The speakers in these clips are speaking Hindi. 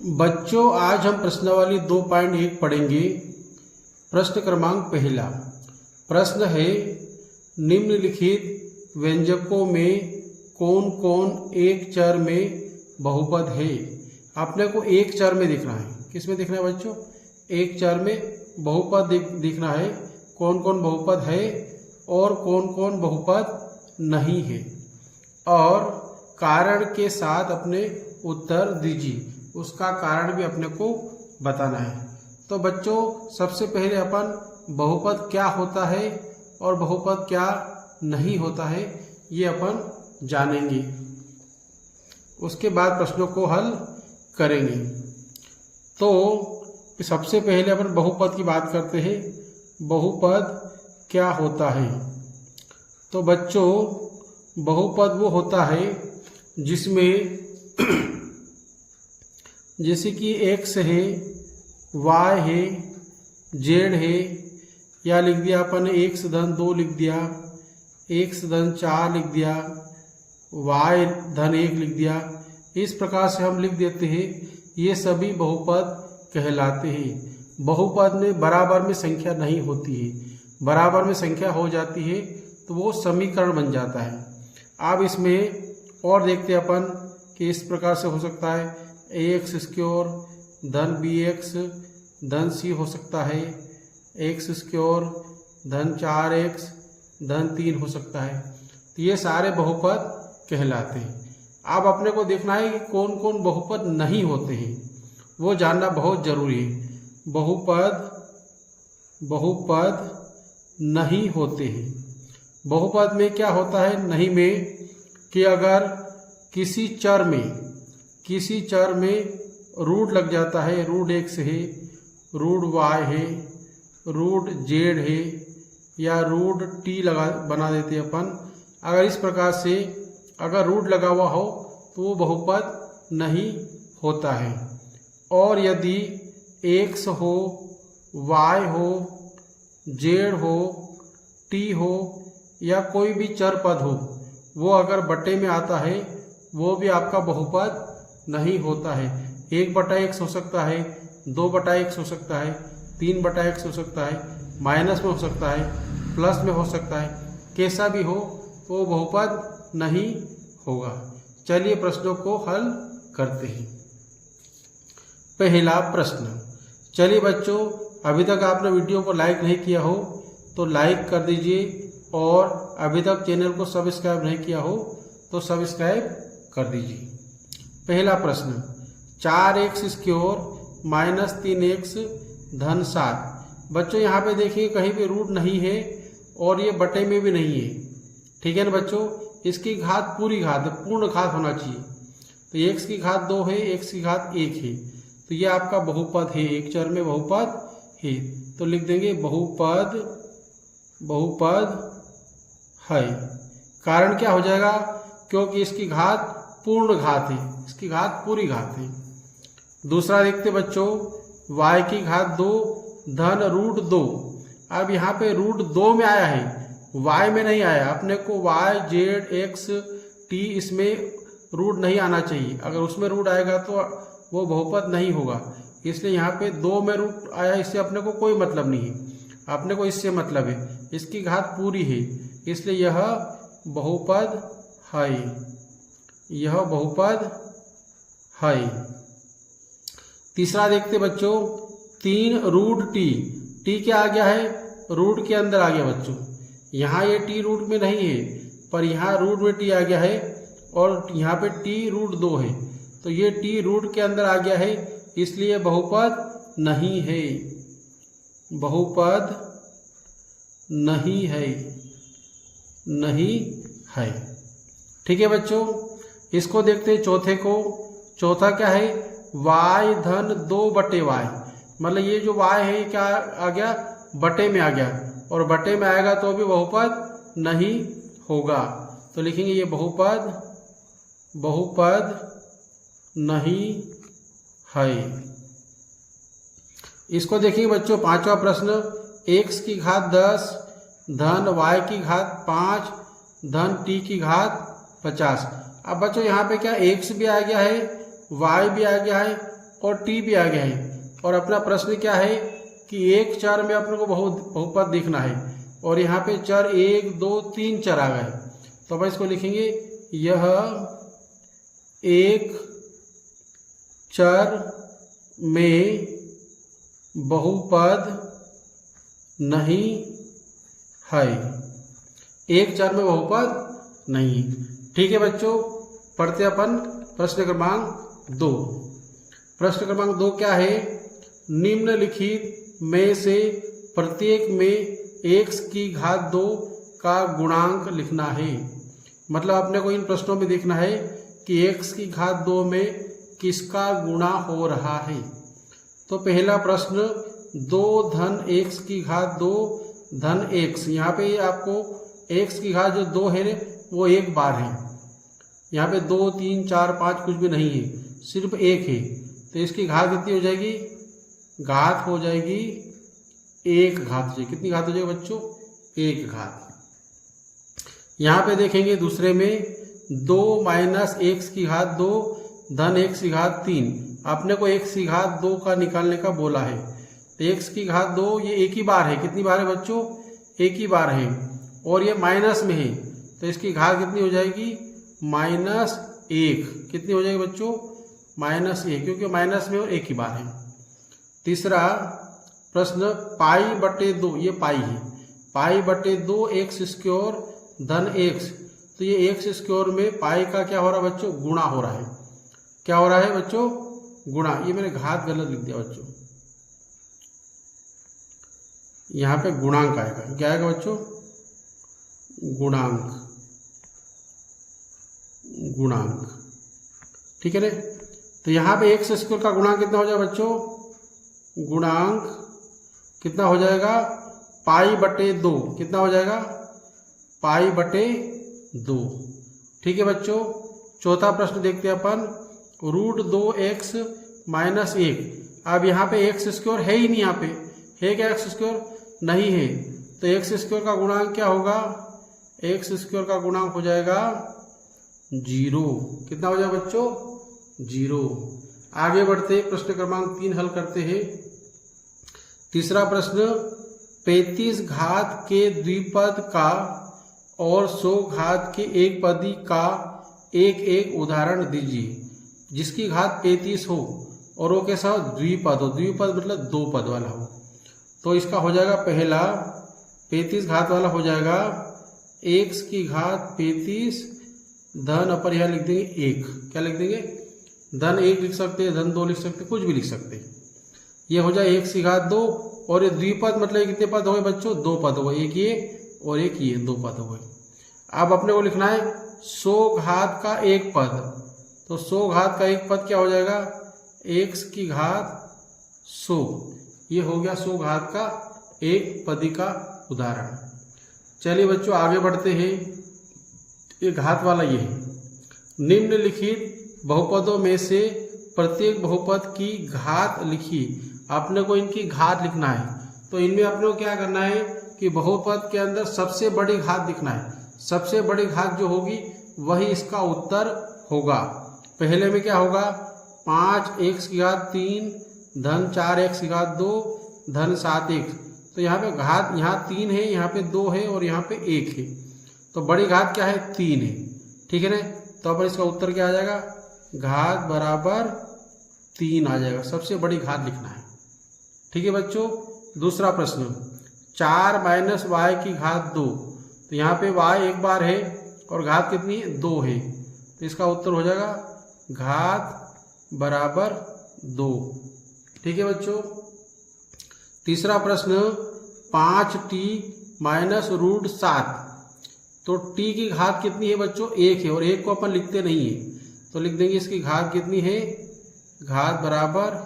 बच्चों, आज हम प्रश्नावली 2.1 पढ़ेंगे। प्रश्न क्रमांक पहला प्रश्न है, निम्नलिखित व्यंजकों में कौन कौन एक चर में बहुपद है। आपने को एक चर में दिखना है। किस में दिखना है बच्चों? एक चर में बहुपद दिखना है। कौन कौन बहुपद है और कौन कौन बहुपद नहीं है, और कारण के साथ अपने उत्तर दीजिए। उसका कारण भी अपने को बताना है। तो बच्चों, सबसे पहले अपन बहुपद क्या होता है और बहुपद क्या नहीं होता है ये अपन जानेंगे। उसके बाद प्रश्नों को हल करेंगे। तो सबसे पहले अपन बहुपद की बात करते हैं। बहुपद क्या होता है? तो बच्चों, बहुपद वो होता है जिसमें जैसे कि x है, y है, z है, या लिख दिया अपन x धन 2 लिख दिया, x धन 4 लिख दिया, y धन 1 लिख दिया। इस प्रकार से हम लिख देते हैं। ये सभी बहुपद कहलाते हैं। बहुपद में बराबर में संख्या नहीं होती है। बराबर में संख्या हो जाती है तो वो समीकरण बन जाता है। अब इसमें और देखते हैं अपन कि इस प्रकार से हो सकता है ax स्क्वायर धन bx धन c हो सकता है, x स्क्वायर धन 4x धन 3 हो सकता है। तो ये सारे बहुपद कहलाते हैं। अब अपने को देखना है कि कौन कौन बहुपद नहीं होते हैं, वो जानना बहुत जरूरी है। बहुपद नहीं होते हैं। बहुपद में क्या होता है नहीं में, कि अगर किसी चर में रूट लग जाता है, रूट x है, रूट y है, रूट z है, या रूट t बना देते हैं अपन। अगर इस प्रकार से अगर रूट लगा हुआ हो तो वो बहुपद नहीं होता है। और यदि x हो, y हो, z हो, t हो, या कोई भी चर पद हो, वो अगर बटे में आता है वो भी आपका बहुपद नहीं होता है। 1/x हो सकता है, 2/x हो सकता है, 3/x हो सकता है, माइनस में हो सकता है, प्लस में हो सकता है। कैसा भी हो वो बहुपद नहीं होगा। चलिए प्रश्नों को हल करते हैं। पहला प्रश्न। चलिए बच्चों, अभी तक आपने वीडियो को लाइक नहीं किया हो तो लाइक कर दीजिए, और अभी तक चैनल को सब्सक्राइब नहीं किया हो तो सब्सक्राइब कर दीजिए। पहला प्रश्न, 4x स्क्वायर माइनस 3x धन 7। बच्चों यहाँ पे देखिए कहीं भी रूट नहीं है और ये बटे में भी नहीं है। ठीक है ना बच्चों? इसकी घात पूरी घात है, पूर्ण घात होना चाहिए। तो x की घात 2 है, x की घात 1 है, तो ये आपका बहुपद है। एक चर में बहुपद है तो लिख देंगे बहुपद है। कारण क्या हो जाएगा? क्योंकि इसकी घात पूर्ण घात है, इसकी घात पूरी घात है। दूसरा देखते बच्चों, y की घात 2 धन रूट 2। अब यहाँ पे रूट 2 में आया है, y में नहीं आया। अपने को y, z, x, t इसमें रूट नहीं आना चाहिए। अगर उसमें रूट आएगा तो वो बहुपद नहीं होगा। इसलिए यहाँ पे 2 में रूट आया, इससे अपने को कोई मतलब नहीं है। अपने को इससे मतलब है इसकी घात पूरी है, इसलिए यह बहुपद है। यह बहुपद है। तीसरा देखते बच्चों, 3 रूट t क्या आ गया है? रूट के अंदर आ गया बच्चों। यहाँ ये t रूट में नहीं है, पर यहाँ रूट में t आ गया है, और यहाँ पे t रूट 2 है, तो ये t रूट के अंदर आ गया है, इसलिए बहुपद नहीं है। बहुपद नहीं है, नहीं है। ठीक है बच्चों, इसको देखते हैं चौथे को। चौथा क्या है? y धन 2/y। मतलब ये जो y है क्या आ गया? बटे में आ गया, और बटे में आएगा तो भी बहुपद नहीं होगा। तो लिखेंगे ये बहुपद नहीं है। इसको देखिए बच्चों, पांचवा प्रश्न, x की घात 10 धन y की घात 5 धन t की घात 50। अब बच्चों यहाँ पे क्या x भी आ गया है, y भी आ गया है और टी भी आ गया है। और अपना प्रश्न क्या है कि एक चर में अपने को बहुपद देखना है और यहाँ पे चर 1 2 3 चर आ गए। तो अब इसको लिखेंगे यह एक चर में बहुपद नहीं है। एक चर में बहुपद नहीं। ठीक है बच्चों, पढ़ते अपन प्रश्न क्रमांक 2। प्रश्न क्रमांक 2 क्या है? निम्नलिखित में से प्रत्येक में x की घात 2 का गुणांक लिखना है। मतलब अपने को इन प्रश्नों में देखना है कि x की घात 2 में किसका गुणा हो रहा है। तो पहला प्रश्न 2 धन x की घात 2 धन x, यहाँ पे आपको x की घात जो 2 है वो एक बार है। यहाँ पे 2 3 4 5 कुछ भी नहीं है, सिर्फ एक है। तो इसकी घात कितनी हो जाएगी? घात हो जाएगी एक घात हो जाएगी। कितनी घात हो जाएगी बच्चों? एक घात। यहाँ पे देखेंगे दूसरे में 2 माइनस x की घात 2 धन x की घात 3। आपने को x की घात 2 का निकालने का बोला है। तो x की घात 2 ये एक ही बार है। कितनी बार है बच्चों? एक ही बार है और ये माइनस में है, तो इसकी घात कितनी हो जाएगी? -1। कितनी हो जाएगी बच्चों? -1, क्योंकि माइनस में और एक ही बार है। तीसरा प्रश्न पाई बटे 2, ये पाई है, पाई बटे 2 x स्क्वायर धन x। तो ये x स्क्वायर में पाई का क्या हो रहा है बच्चों? गुणा हो रहा है। क्या हो रहा है बच्चों? गुणा। ये मैंने घात गलत लिख दिया बच्चों, यहाँ पे गुणांक आएगा। क्या आएगा बच्चों? गुणांक। गुणांक, ठीक है ना। तो यहाँ पे x स्क्वायर का गुणांक कितना हो जाएगा बच्चों? गुणांक कितना हो जाएगा? पाई बटे 2। कितना हो जाएगा? पाई बटे 2। ठीक है बच्चों, चौथा प्रश्न देखते हैं अपन। √2x - 1। अब यहाँ पे x स्क्वायर है ही नहीं, यहाँ पे है क्या x स्क्वायर? नहीं है। तो x स्क्वायर का गुणांक क्या होगा? x स्क्वायर का गुणांक हो जाएगा 0। कितना हो जाएगा बच्चों? 0। आगे बढ़ते प्रश्न क्रमांक 3 हल करते हैं। तीसरा प्रश्न 35 घात के द्विपद का और 100 घात के एक पदी का एक उदाहरण दीजिए जिसकी घात 35 हो और वो कैसा हो? द्विपद हो। द्विपद मतलब 2 पद वाला हो। तो इसका हो जाएगा पहला 35 घात वाला हो जाएगा x की घात 35 धन अपर यहाँ लिख देंगे 1। क्या लिख देंगे? धन 1 लिख सकते हैं, धन 2 लिख सकते हैं, कुछ भी लिख सकते हैं। ये हो जाए x की घात 2 और ये द्विपद मतलब कितने पद हो गए बच्चों? 2 पद हो गए, एक ये और एक ये, 2 पद हो गए। अब अपने को लिखना है 100 घात का एक पद। तो 100 घात का एक पद क्या हो जाएगा? x की घात 100। ये हो गया 100 घात का एक पदी का उदाहरण। चलिए बच्चों आगे बढ़ते हैं। ये घात वाला ये है। निम्नलिखित बहुपदों में से प्रत्येक बहुपद की घात लिखिए। आपने को इनकी घात लिखना है। तो इनमें अपने को क्या करना है कि बहुपद के अंदर सबसे बड़ी घात लिखना है। सबसे बड़ी घात जो होगी वही इसका उत्तर होगा। पहले में क्या होगा? 5x की घात 3 धन 4x की घात 2 धन 7x। तो यहाँ पे घात, यहाँ 3 है, यहाँ पे 2 है और यहाँ पे 1 है। तो बड़ी घात क्या है? 3 है। ठीक है ना। तो अब इसका उत्तर क्या आ जाएगा? घात बराबर 3 आ जाएगा। सबसे बड़ी घात लिखना है। ठीक है बच्चों। दूसरा प्रश्न 4 माइनस y की घात 2। तो यहाँ पे y एक बार है और घात कितनी है? 2 है। तो इसका उत्तर हो जाएगा घात बराबर 2। ठीक है बच्चों। तीसरा प्रश्न 5t माइनस √7। तो t की घात कितनी है बच्चों? 1 है और 1 को अपन लिखते नहीं है, तो लिख देंगे इसकी घात कितनी है? घात बराबर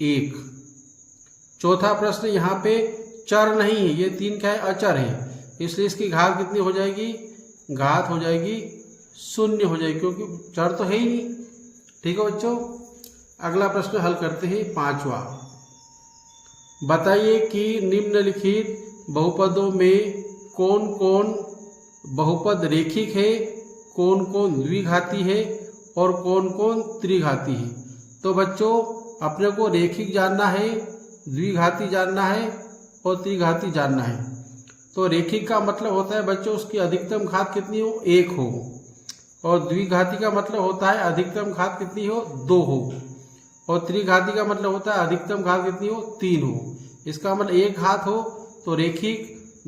1। चौथा प्रश्न यहाँ पे चर नहीं है, ये 3 क्या है? अचर है, इसलिए इसकी घात कितनी हो जाएगी? घात हो जाएगी 0 हो जाएगी, क्योंकि चर तो है ही नहीं। ठीक है बच्चों। अगला प्रश्न हल करते हैं 5वां। बताइए कि निम्नलिखित बहुपदों में कौन कौन बहुपद रेखिक है, कौन कौन द्विघाती है और कौन कौन त्रिघाती है। तो बच्चों अपने को रेखिक जानना है, द्विघाती जानना है और त्रिघाती जानना है। तो रेखिक का मतलब होता है बच्चों उसकी अधिकतम घात कितनी हो, 1 हो, और द्विघाती का मतलब होता है अधिकतम घात कितनी हो, 2 हो, और त्रिघाती का मतलब होता है अधिकतम घात कितनी हो, 3 हो। इसका मतलब 1 घात हो तो रेखिक,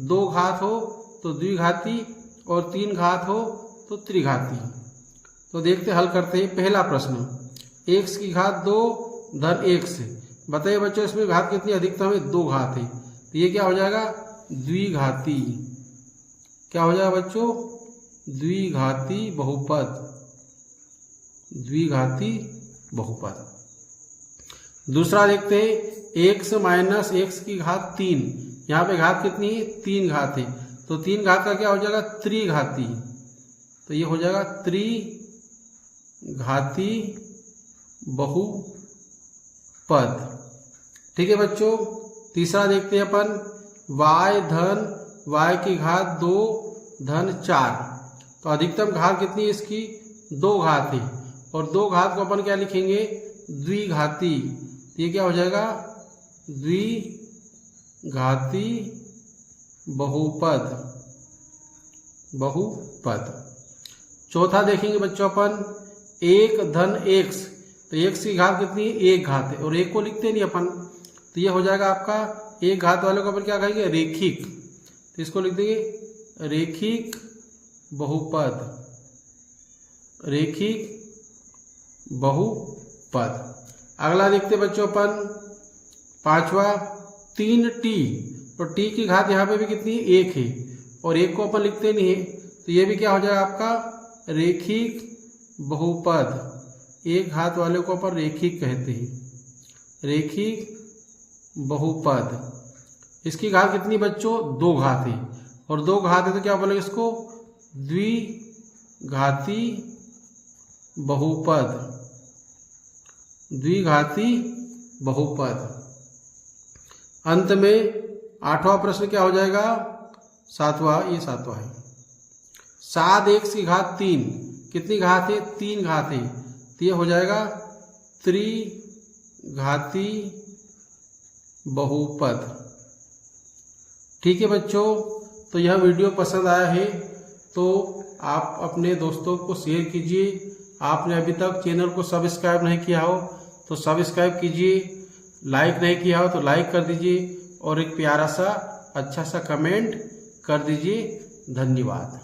2 घात हो तो द्विघाती और 3 घात हो तो त्रिघाती। तो देखते हल करते हैं। पहला प्रश्न, x की घात 2 धन x। बताइए बच्चों इसमें घात कितनी अधिकतम है, 2 घात है, तो ये क्या हो जाएगा, द्विघाती। क्या हो जाएगा बच्चों, द्विघाती बहुपद, द्विघाती बहुपद। दूसरा देखते हैं, x माइनस एक्स की घात 3। यहाँ पे घात कितनी है, 3 घात है, तो 3 घात का क्या हो जाएगा, त्रिघाती। तो ये हो जाएगा त्रिघाती बहुपद। ठीक है बच्चों। तीसरा देखते हैं अपन, y धन y की घात 2 धन 4। तो अधिकतम घात कितनी है इसकी, 2 घात है, और 2 घात को अपन क्या लिखेंगे, द्विघाती। तो ये क्या हो जाएगा, द्विघाती बहुपद, बहुपद। चौथा देखेंगे बच्चों अपन, 1 धन x। तो x की घात कितनी है, 1 घात है, और 1 को लिखते नहीं अपन, तो ये हो जाएगा आपका 1 घात वाले को अपन क्या कहेंगे, रेखिक। तो इसको लिख देंगे रेखिक बहुपद, रेखिक बहुपद। अगला देखते बच्चों अपन, पांचवा, 3t। तो t की घात यहाँ पे भी कितनी है, 1 है, और 1 को अपन लिखते नहीं है, तो ये भी क्या हो जाएगा आपका रेखिक बहुपद। 1 घात वाले को अपन रेखिक कहते हैं, रेखिक बहुपद। इसकी घात कितनी बच्चों, 2 घात है, और 2 घात है तो क्या बोलेंगे इसको, द्विघाती बहुपद, द्विघाती बहुपद। अंत में 8वां प्रश्न क्या हो जाएगा, 7वां, ये 7वां है। 7 x की घात 3। कितनी घात है, 3 घात है, तो ये हो जाएगा त्रिघाती बहुपद। ठीक है बच्चों। तो यह वीडियो पसंद आया है तो आप अपने दोस्तों को शेयर कीजिए। आपने अभी तक चैनल को सब्सक्राइब नहीं किया हो तो सब्सक्राइब कीजिए, लाइक नहीं किया हो तो लाइक कर दीजिए, और एक प्यारा सा अच्छा सा कमेंट कर दीजिए। धन्यवाद।